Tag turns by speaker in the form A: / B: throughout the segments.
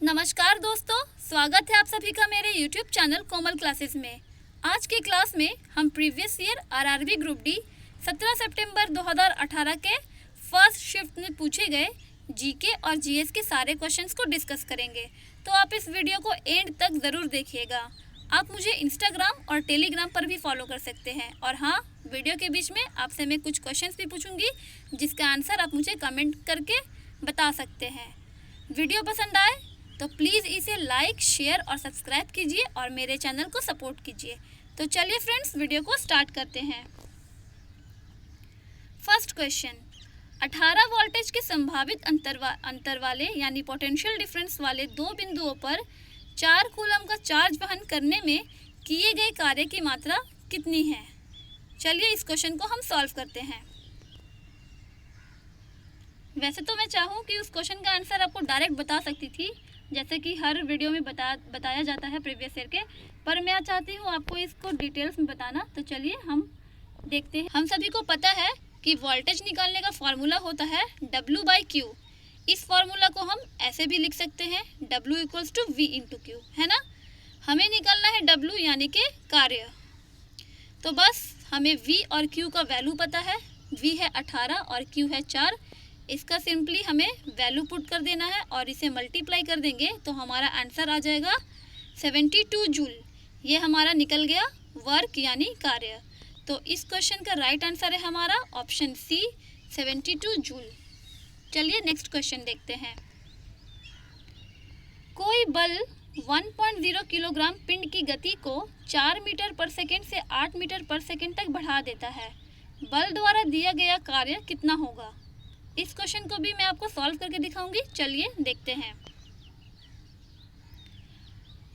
A: नमस्कार दोस्तों, स्वागत है आप सभी का मेरे YouTube चैनल कोमल क्लासेस में। आज की क्लास में हम previous year RRB group D 17 सितंबर 2018 के फर्स्ट शिफ्ट में पूछे गए जीके और जीएस के सारे क्वेश्चंस को डिस्कस करेंगे। तो आप इस वीडियो को एंड तक ज़रूर देखिएगा। आप मुझे इंस्टाग्राम और टेलीग्राम पर भी फॉलो कर सकते हैं। और हाँ, वीडियो के बीच में आपसे मैं कुछ क्वेश्चंस भी पूछूंगी जिसका आंसर आप मुझे कमेंट करके बता सकते हैं। वीडियो पसंद आए तो प्लीज़ इसे लाइक, शेयर और सब्सक्राइब कीजिए और मेरे चैनल को सपोर्ट कीजिए। तो चलिए फ्रेंड्स, वीडियो को स्टार्ट करते हैं। फर्स्ट क्वेश्चन, 18 वोल्टेज के संभावित अंतर वाले यानी पोटेंशियल डिफरेंस वाले दो बिंदुओं पर 4 कूलम का चार्ज वहन करने में किए गए कार्य की मात्रा कितनी है। चलिए इस क्वेश्चन को हम सॉल्व करते हैं। वैसे तो मैं चाहूँ कि उस क्वेश्चन का आंसर आपको डायरेक्ट बता सकती थी, जैसे कि हर वीडियो में बताया जाता है प्रीवियस ईयर के, पर मैं चाहती हूँ आपको इसको डिटेल्स में बताना। तो चलिए हम देखते हैं। हम सभी को पता है कि वोल्टेज निकालने का फॉर्मूला होता है W/Q। इस फॉर्मूला को हम ऐसे भी लिख सकते हैं, W = V/Q, है ना। हमें निकालना है W यानी कि कार्य। तो बस हमें V और Q का वैल्यू पता है। V है 18 और Q है 4। इसका सिंपली हमें वैल्यू पुट कर देना है और इसे मल्टीप्लाई कर देंगे तो हमारा आंसर आ जाएगा 72 जूल। ये हमारा निकल गया वर्क यानी कार्य। तो इस क्वेश्चन का राइट आंसर है हमारा ऑप्शन सी, 72 जूल। चलिए नेक्स्ट क्वेश्चन देखते हैं। कोई बल 1.0 किलोग्राम पिंड की गति को 4 मीटर पर सेकेंड से 8 मीटर पर सेकेंड तक बढ़ा देता है। बल द्वारा दिया गया कार्य कितना होगा। इस क्वेश्चन को भी मैं आपको सॉल्व करके दिखाऊंगी। चलिए देखते हैं।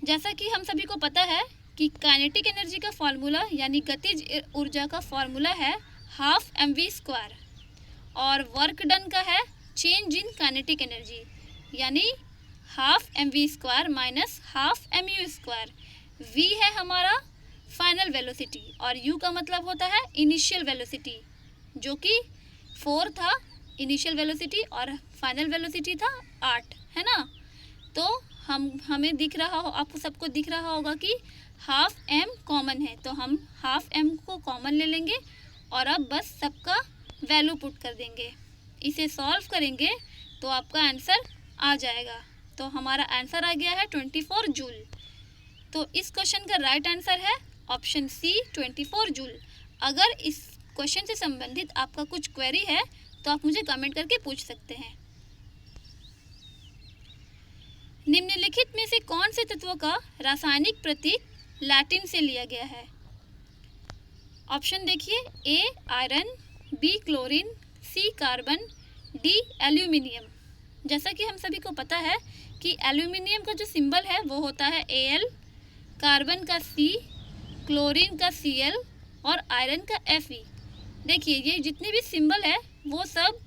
A: जैसा कि हम सभी को पता है कि काइनेटिक एनर्जी का फॉर्मूला यानी गतिज ऊर्जा का फॉर्मूला है ½ mv² और वर्क डन का है चेंज इन काइनेटिक एनर्जी यानी ½ mv² - ½ mu²। v है हमारा फाइनल वेलोसिटी और u का मतलब होता है इनिशियल वेलोसिटी, जो कि 4 था इनिशियल वेलोसिटी और फाइनल वेलोसिटी था 8, है ना। तो हमें दिख रहा हो, आपको सबको दिख रहा होगा कि ½ m कॉमन है, तो हम ½ m को कॉमन ले लेंगे और अब बस सबका वैल्यू पुट कर देंगे। इसे सॉल्व करेंगे तो आपका आंसर आ जाएगा। तो हमारा आंसर आ गया है 24 जूल। तो इस क्वेश्चन का राइट आंसर है ऑप्शन सी, 24 जूल। अगर इस क्वेश्चन से संबंधित आपका कुछ क्वेरी है तो आप मुझे कमेंट करके पूछ सकते हैं। निम्नलिखित में से कौन से तत्वों का रासायनिक प्रतीक लैटिन से लिया गया है। ऑप्शन देखिए, ए आयरन, बी क्लोरीन, सी कार्बन, डी एल्यूमिनियम। जैसा कि हम सभी को पता है कि एल्यूमिनियम का जो सिंबल है वो होता है Al, कार्बन का C, क्लोरीन का Cl और आयरन का Fe। देखिए ये जितने भी सिंबल है वो सब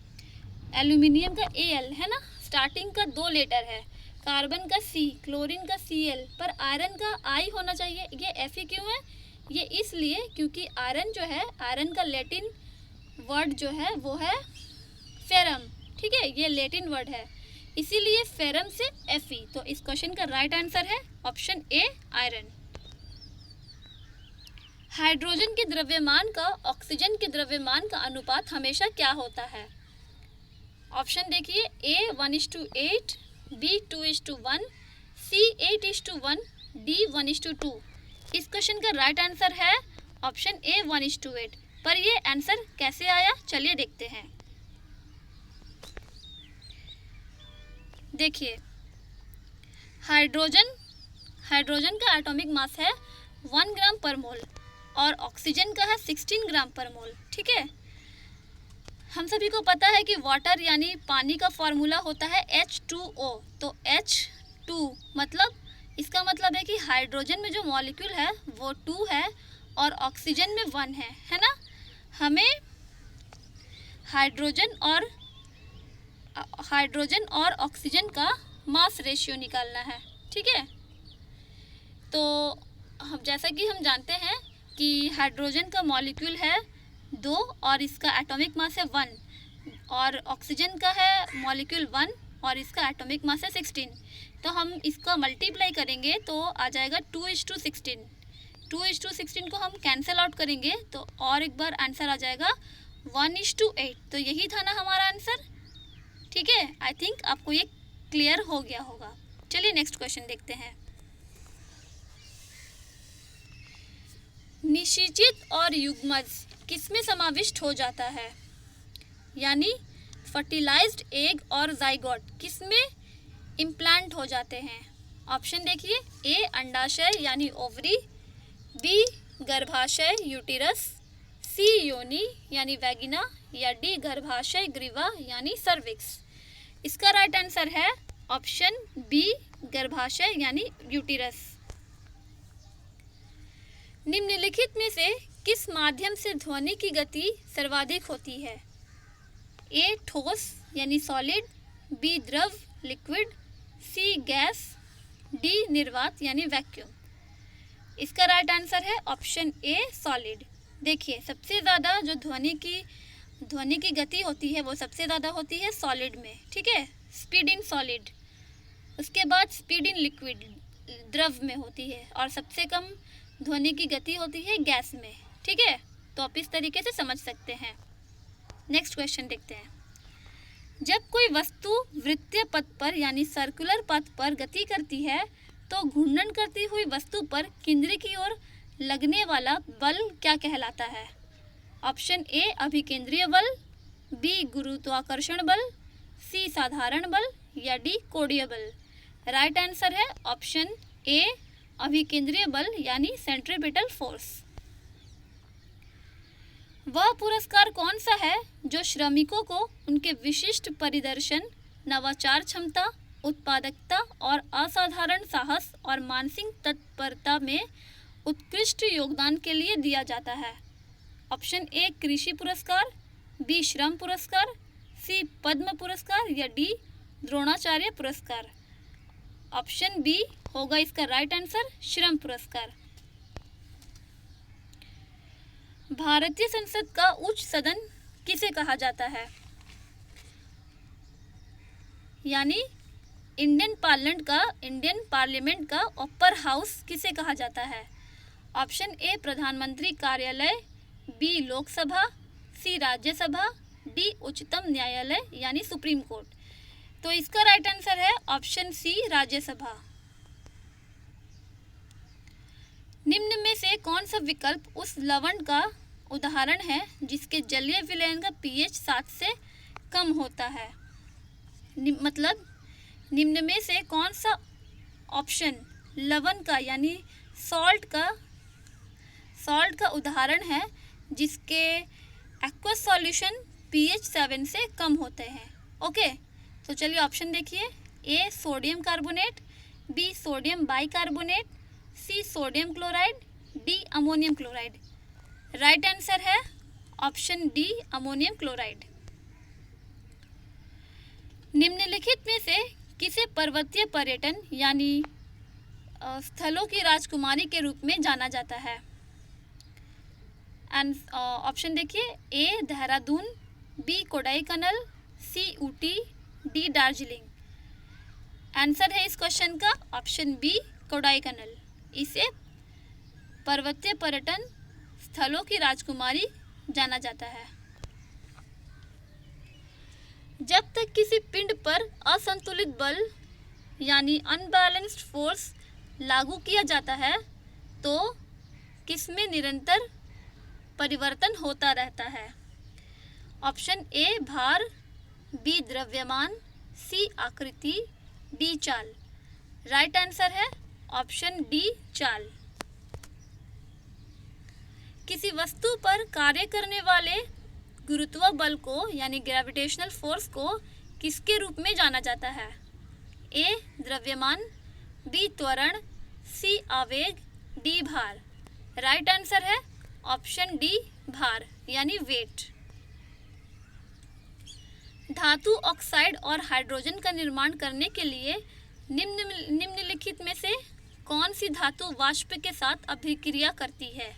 A: एल्यूमिनियम का Al है ना, स्टार्टिंग का 2 लेटर है, कार्बन का C, क्लोरीन का Cl, पर आयरन का I होना चाहिए। ये Fe क्यों है? ये इसलिए क्योंकि आयरन जो है, आयरन का लैटिन वर्ड जो है वो है फेरम, ठीक है, ये लैटिन वर्ड है, इसीलिए फेरम से Fe। तो इस क्वेश्चन का राइट आंसर है ऑप्शन ए, आयरन। हाइड्रोजन के द्रव्यमान का ऑक्सीजन के द्रव्यमान का अनुपात हमेशा क्या होता है। ऑप्शन देखिए, ए 1:8, बी 2:1, सी 8:1, डी 1:2। इस क्वेश्चन का राइट आंसर है ऑप्शन ए 1:8। पर ये आंसर कैसे आया, चलिए देखते हैं। देखिए हाइड्रोजन का एटॉमिक मास है 1 ग्राम पर मोल और ऑक्सीजन का है 16 ग्राम पर मोल, ठीक है। हम सभी को पता है कि वाटर यानी पानी का फॉर्मूला होता है H2O। तो H2 मतलब, इसका मतलब है कि हाइड्रोजन में जो मॉलिक्यूल है वो 2 है और ऑक्सीजन में 1 है ना। हमें हाइड्रोजन और ऑक्सीजन का मास रेशियो निकालना है, ठीक है। तो हम जैसा कि हम जानते हैं कि हाइड्रोजन का मॉलिक्यूल है 2 और इसका एटॉमिक मास है 1 और ऑक्सीजन का है मॉलिक्यूल 1 और इसका एटॉमिक मास है 16। तो हम इसका मल्टीप्लाई करेंगे तो आ जाएगा 2:16। 2:16 को हम कैंसिल आउट करेंगे तो और एक बार आंसर आ जाएगा 1:8। तो यही था ना हमारा आंसर। ठीक है, आई थिंक आपको ये क्लियर हो गया होगा। चलिए नेक्स्ट क्वेश्चन देखते हैं। निषेचित और युग्मज किसमें समाविष्ट हो जाता है? यानी फर्टिलाइज्ड एग और जाइगोट किसमें इम्प्लांट हो जाते हैं? ऑप्शन देखिए, ए अंडाशय यानी ओवरी, बी गर्भाशय यूटिरस, सी योनि यानी वैगिना, या डी गर्भाशय ग्रीवा यानी सर्विक्स। इसका राइट आंसर है ऑप्शन बी गर्भाशय यानी यूटिरस। निम्नलिखित में से किस माध्यम से ध्वनि की गति सर्वाधिक होती है? ए ठोस यानी सॉलिड, बी द्रव लिक्विड, सी गैस, डी निर्वात यानी वैक्यूम। इसका राइट आंसर है ऑप्शन ए सॉलिड। देखिए, सबसे ज़्यादा जो ध्वनि की गति होती है वो सबसे ज़्यादा होती है सॉलिड में। ठीक है, स्पीड इन सॉलिड, उसके बाद स्पीड इन लिक्विड द्रव में होती है, और सबसे कम ध्वनि की गति होती है गैस में। ठीक है, तो आप इस तरीके से समझ सकते हैं। नेक्स्ट क्वेश्चन देखते हैं। जब कोई वस्तु वृत्तीय पथ पर यानी सर्कुलर पथ पर गति करती है तो घूर्णन करती हुई वस्तु पर केंद्र की ओर लगने वाला बल क्या कहलाता है? ऑप्शन ए अभिकेंद्रीय बल, बी गुरुत्वाकर्षण बल, सी साधारण बल, या डी कोणीय बल। राइट आंसर है ऑप्शन ए अभिकेंद्रीय बल यानी सेंट्रीपिटल फोर्स। वह पुरस्कार कौन सा है जो श्रमिकों को उनके विशिष्ट परिदर्शन, नवाचार क्षमता, उत्पादकता और असाधारण साहस और मानसिक तत्परता में उत्कृष्ट योगदान के लिए दिया जाता है? ऑप्शन ए कृषि पुरस्कार, बी श्रम पुरस्कार, सी पद्म पुरस्कार, या डी द्रोणाचार्य पुरस्कार। ऑप्शन बी होगा इसका राइट आंसर, श्रम पुरस्कार। भारतीय संसद का उच्च सदन किसे कहा जाता है? यानी इंडियन पार्लियामेंट का अपर हाउस किसे कहा जाता है? ऑप्शन ए प्रधानमंत्री कार्यालय, बी लोकसभा, सी राज्यसभा, डी उच्चतम न्यायालय यानी सुप्रीम कोर्ट। तो इसका राइट आंसर है ऑप्शन सी राज्यसभा। निम्न में से कौन सा विकल्प उस लवण का उदाहरण है जिसके जलीय विलयन का पीएच 7 से कम होता है? मतलब निम्न में से कौन सा ऑप्शन लवण का यानी सॉल्ट का उदाहरण है जिसके एक्वस सॉल्यूशन पीएच 7 से कम होते हैं? ओके, तो चलिए ऑप्शन देखिए। A sodium carbonate, B sodium bicarbonate, C sodium chloride, D ammonium chloride. Right answer है ऑप्शन डी अमोनियम क्लोराइड। निम्नलिखित में से किसे पर्वतीय पर्यटन यानी स्थलों की राजकुमारी के रूप में जाना जाता है? ऑप्शन देखिए, ए देहरादून, बी कोडाईकनाल, सी ऊटी, डी दार्जिलिंग। आंसर है इस क्वेश्चन का ऑप्शन बी कोडाईकनाल। इसे पर्वतीय पर्यटन स्थलों की राजकुमारी जाना जाता है। जब तक किसी पिंड पर असंतुलित बल यानी अनबैलेंस्ड फोर्स लागू किया जाता है तो किसमें निरंतर परिवर्तन होता रहता है? ऑप्शन ए भार, बी द्रव्यमान, सी आकृति, डी चाल। राइट आंसर है ऑप्शन डी चाल। किसी वस्तु पर कार्य करने वाले गुरुत्व बल को यानी ग्रेविटेशनल फोर्स को किसके रूप में जाना जाता है? ए द्रव्यमान, बी त्वरण, सी आवेग, डी भार। राइट आंसर है ऑप्शन डी भार यानी वेट। धातु ऑक्साइड और हाइड्रोजन का निर्माण करने के लिए निम्नलिखित में से कौन सी धातु वाष्प के साथ अभिक्रिया करती है?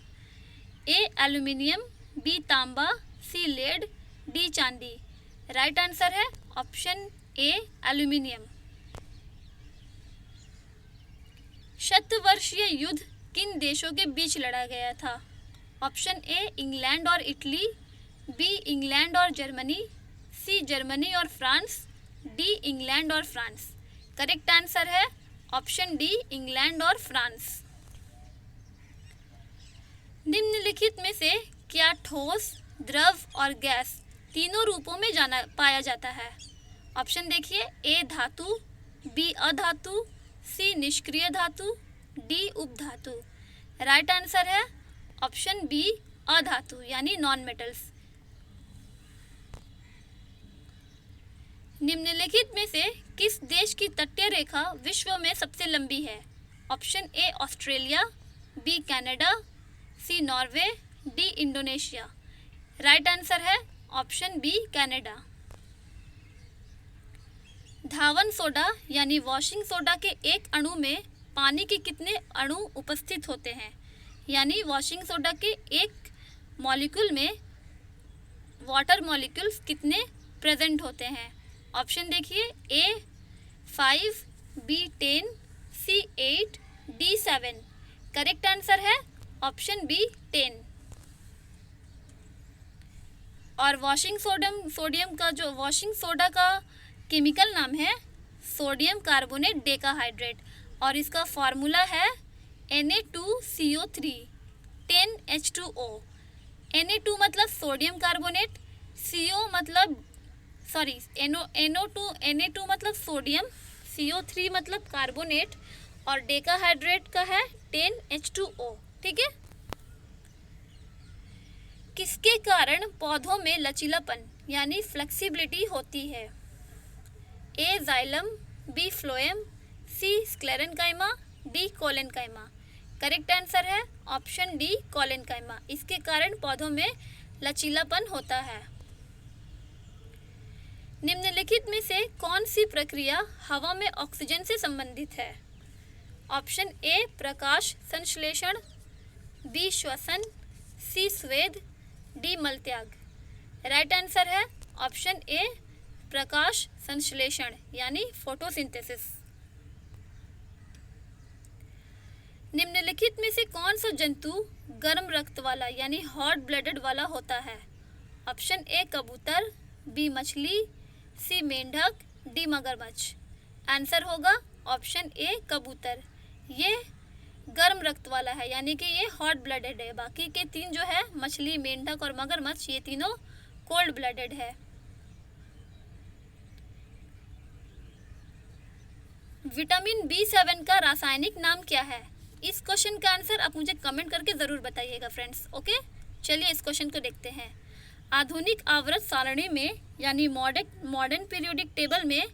A: ए एल्यूमिनियम, बी तांबा, सी लेड, डी चांदी। राइट आंसर है ऑप्शन ए एल्यूमिनियम। शतवर्षीय युद्ध किन देशों के बीच लड़ा गया था? ऑप्शन ए इंग्लैंड और इटली, बी इंग्लैंड और जर्मनी, सी जर्मनी और फ्रांस, डी इंग्लैंड और फ्रांस। करेक्ट आंसर है ऑप्शन डी इंग्लैंड और फ्रांस। निम्नलिखित में से क्या ठोस, द्रव और गैस तीनों रूपों में पाया जाता है? ऑप्शन देखिए, ए धातु, बी अधातु, सी निष्क्रिय धातु, डी उपधातु। राइट आंसर है ऑप्शन बी अधातु यानी नॉन मेटल्स। निम्नलिखित में से किस देश की तटीय रेखा विश्व में सबसे लंबी है? Option A Australia, B Canada, C Norway, D Indonesia. Right answer है ऑप्शन बी कनाडा। धावन सोडा यानी वॉशिंग सोडा के एक अणु में पानी के कितने अणु उपस्थित होते हैं? यानी वॉशिंग सोडा के एक मॉलिक्यूल में वाटर मॉलिक्यूल्स कितने प्रेजेंट होते हैं? ऑप्शन देखिए, ए 5, बी 10, सी 8, डी 7। करेक्ट आंसर है ऑप्शन बी 10। और वॉशिंग सोडा का केमिकल नाम है सोडियम कार्बोनेट डेकाहाइड्रेट और इसका फॉर्मूला है Na2CO3 10H2O। Na2 मतलब सोडियम कार्बोनेट, CO मतलब Na2 मतलब सोडियम, CO3 मतलब कार्बोनेट और डेकाहाइड्रेट का है 10H2O। ठीक है। किसके कारण पौधों में लचीलापन यानी फ्लेक्सिबिलिटी होती है? A xylem, B phloem, C sclerenchyma, D collenchyma. Correct answer है ऑप्शन डी कोलेनकाइमा। इसके कारण पौधों में लचीलापन होता है। निम्नलिखित में से कौन सी प्रक्रिया हवा में ऑक्सीजन से संबंधित है? ऑप्शन ए प्रकाश संश्लेषण, बी श्वसन, सी स्वेद, डी मलत्याग। राइट आंसर है ऑप्शन ए प्रकाश संश्लेषण यानी फोटोसिंथेसिस। निम्नलिखित में से कौन सा जंतु गर्म रक्त वाला यानी हॉट ब्लडेड वाला होता है? ऑप्शन ए कबूतर, बी मछली, सी मेंढक, डी मगरमच्छ। आंसर होगा ऑप्शन ए कबूतर। ये गर्म रक्त वाला है यानी कि ये हॉट ब्लडेड है। बाकी के तीन जो है मछली, मेंढक और मगरमच्छ ये तीनों कोल्ड ब्लडेड है। विटामिन B7 का रासायनिक नाम क्या है? इस क्वेश्चन का आंसर आप मुझे कमेंट करके ज़रूर बताइएगा फ्रेंड्स। ओके, चलिए इस क्वेश्चन को देखते हैं। आधुनिक आवर्त सारणी में यानी मॉडर्न पीरियोडिक टेबल में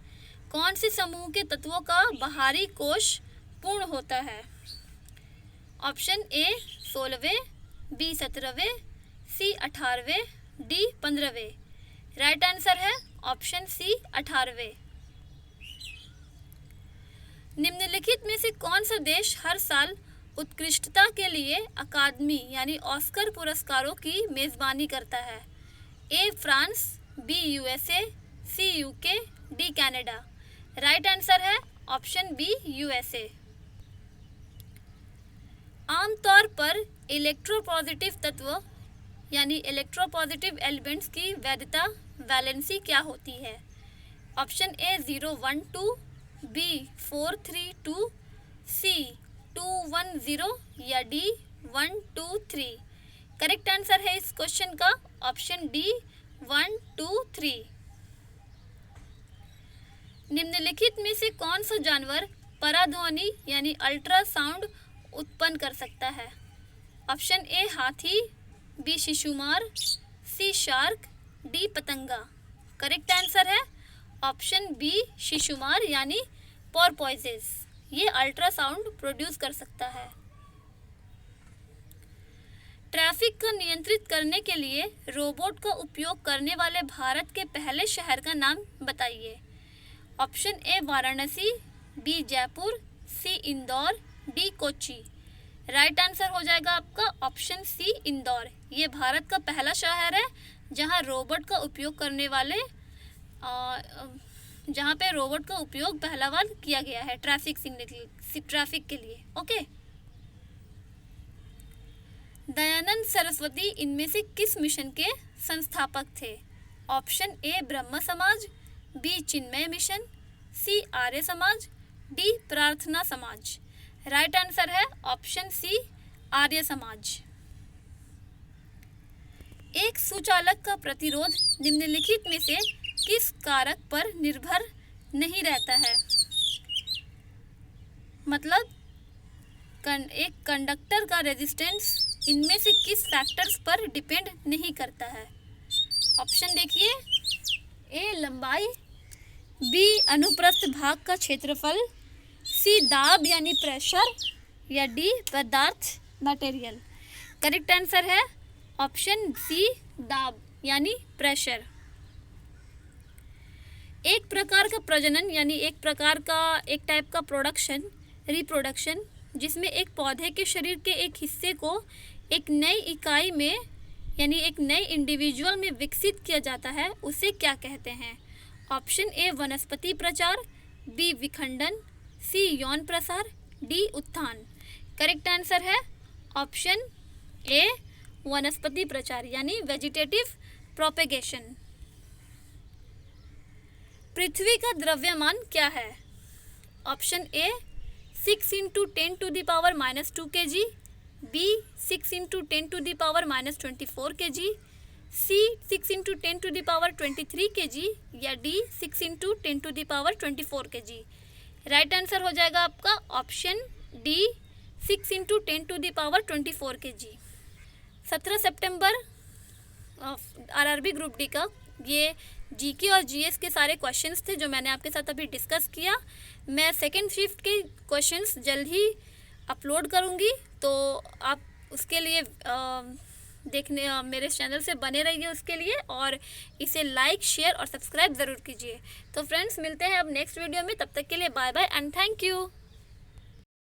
A: कौन से समूह के तत्वों का बाहरी कोश पूर्ण होता है? ऑप्शन ए 16वें, बी 17वें, सी 18वें, डी 15वें। राइट आंसर है ऑप्शन सी 18वें। निम्नलिखित में से कौन सा देश हर साल उत्कृष्टता के लिए अकादमी यानी ऑस्कर पुरस्कारों की मेज़बानी करता है? A France, B USA, C UK, D Canada. Right answer है ऑप्शन बी USA। आमतौर पर इलेक्ट्रोपॉजिटिव तत्व यानी इलेक्ट्रोपॉजिटिव एलिमेंट्स की वैधता वैलेंसी क्या होती है? ऑप्शन ए 012, बी 432, सी 210 या डी 123। करेक्ट आंसर है इस क्वेश्चन का ऑप्शन डी 123। निम्नलिखित में से कौन सा जानवर पराध्वनि यानी अल्ट्रासाउंड उत्पन्न कर सकता है? ऑप्शन ए हाथी, बी शिशुमार, सी शार्क, डी पतंगा। करेक्ट आंसर है ऑप्शन बी शिशुमार यानी पोर्पोइजेस। ये अल्ट्रासाउंड प्रोड्यूस कर सकता है। ट्रैफिक को नियंत्रित करने के लिए रोबोट का उपयोग करने वाले भारत के पहले शहर का नाम बताइए। Option A Varanasi, B Jaipur, C Indore, D Kochi. Right answer हो जाएगा आपका ऑप्शन सी इंदौर। ये भारत का पहला शहर है जहां रोबोट का उपयोग करने वाले जहाँ पे रोबोट का उपयोग पहला बार किया गया है ट्रैफिक के लिए। ओके। दयानंद सरस्वती इनमें से किस मिशन के संस्थापक थे? ऑप्शन ए ब्रह्म समाज, बी चिन्मय मिशन, सी आर्य समाज, डी प्रार्थना समाज। राइट आंसर है ऑप्शन सी आर्य समाज। एक सुचालक का प्रतिरोध निम्नलिखित में से किस कारक पर निर्भर नहीं रहता है? मतलब एक कंडक्टर का रेजिस्टेंस इनमें से किस फैक्टर्स पर डिपेंड नहीं करता है? ऑप्शन देखिए, ए लंबाई, बी अनुप्रस्थ भाग का क्षेत्रफल, सी दाब यानी प्रेशर, या डी पदार्थ मटेरियल। करेक्ट आंसर है ऑप्शन सी दाब यानी प्रेशर। एक प्रकार का प्रजनन यानी एक टाइप का प्रोडक्शन, रिप्रोडक्शन, जिसमें एक पौधे के शरीर के एक हिस्से को एक नई इकाई में यानी एक नए इंडिविजुअल में विकसित किया जाता है, उसे क्या कहते हैं? ऑप्शन ए वनस्पति प्रचार, बी विखंडन, सी यौन प्रसार, डी उत्थान। करेक्ट आंसर है ऑप्शन ए वनस्पति प्रचार यानी वेजिटेटिव प्रोपेगेशन। पृथ्वी का द्रव्यमान क्या है? Option A 6 × 10⁻² kg, B 6 × 10⁻24 kg, C 6 × 10⁻23 kg, या डी 6 × 10⁻24 kg। राइट आंसर हो जाएगा आपका ऑप्शन डी 6 × 10⁻24 kg। 17 सितंबर आरआरबी ग्रुप डी का ये जीके और जीएस के सारे क्वेश्चंस थे जो मैंने आपके साथ अभी डिस्कस किया। मैं सेकेंड शिफ्ट के क्वेश्चंस जल्द ही अपलोड करूंगी, तो आप उसके लिए मेरे चैनल से बने रहिए उसके लिए, और इसे लाइक, शेयर और सब्सक्राइब ज़रूर कीजिए। तो फ्रेंड्स, मिलते हैं अब नेक्स्ट वीडियो में। तब तक के लिए bye bye and thank you.